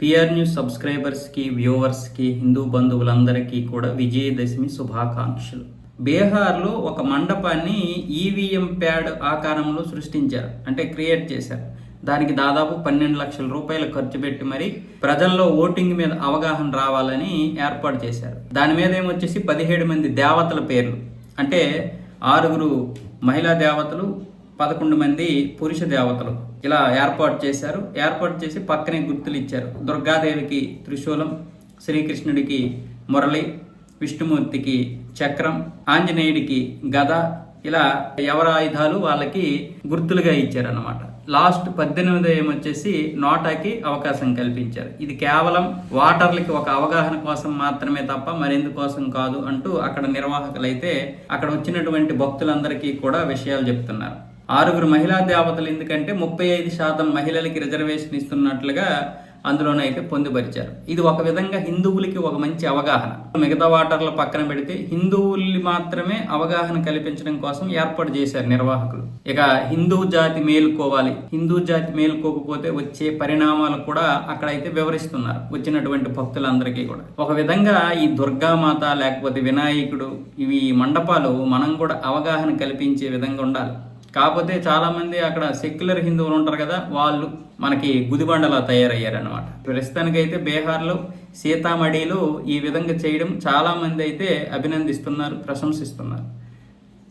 PR news సబ్స్క్రైబర్స్కి, వ్యూవర్స్కి, హిందూ బంధువులందరికీ కూడా విజయదశమి శుభాకాంక్షలు. బీహార్లో ఒక మండపాన్ని ఈవీఎం ప్యాడ్ ఆకారంలో సృష్టించారు, అంటే క్రియేట్ చేశారు. దానికి దాదాపు 12 లక్షల రూపాయలు ఖర్చు పెట్టి మరి ప్రజల్లో ఓటింగ్ మీద అవగాహన రావాలని ఏర్పాటు చేశారు. దాని మీద ఏమొచ్చేసి 17 మంది దేవతల పేర్లు, అంటే 6 మహిళా దేవతలు, 11 మంది పురుష దేవతలు ఇలా ఏర్పాటు చేశారు. ఏర్పాటు చేసి పక్కనే గుర్తులు ఇచ్చారు. దుర్గాదేవికి త్రిశూలం, శ్రీకృష్ణుడికి మురళి, విష్ణుమూర్తికి చక్రం, ఆంజనేయుడికి గద, ఇలా ఎవరి ఆయుధాలు వాళ్ళకి గుర్తులుగా ఇచ్చారన్నమాట. లాస్ట్ 18వ ఏమొచ్చేసి నోటాకి అవకాశం కల్పించారు. ఇది కేవలం ఓటర్లకి ఒక అవగాహన కోసం మాత్రమే తప్ప మరెందుకోసం కాదు అంటూ అక్కడ నిర్వాహకులైతే అక్కడ వచ్చినటువంటి భక్తులందరికీ కూడా విషయాలు చెప్తున్నారు. 6 మహిళా దేవతలు ఎందుకంటే 35% మహిళలకి రిజర్వేషన్ ఇస్తున్నట్లుగా అందులోనైతే పొందుపరిచారు. ఇది ఒక విధంగా హిందువులకి ఒక మంచి అవగాహన. మిగతా ఓటర్ల పక్కన పెడితే హిందువుల్ని మాత్రమే అవగాహన కల్పించడం కోసం ఏర్పాటు చేశారు నిర్వాహకులు. ఇక హిందూ జాతి మేలుకోవాలి, హిందూ జాతి మేలుకోకపోతే వచ్చే పరిణామాలు కూడా అక్కడైతే వివరిస్తున్నారు వచ్చినటువంటి భక్తులందరికీ కూడా. ఒక విధంగా ఈ దుర్గామాత లేకపోతే వినాయకుడు ఇవి మండపాలు మనం కూడా అవగాహన కల్పించే విధంగా ఉండాలి. కాకపోతే చాలామంది అక్కడ సెక్యులర్ హిందువులు ఉంటారు కదా, వాళ్ళు మనకి గుదిబండలా తయారయ్యారనమాట. ప్రస్తుతానికైతే బీహార్లో సీతామఢీలో ఈ విధంగా చేయడం చాలామంది అయితే అభినందిస్తున్నారు, ప్రశంసిస్తున్నారు.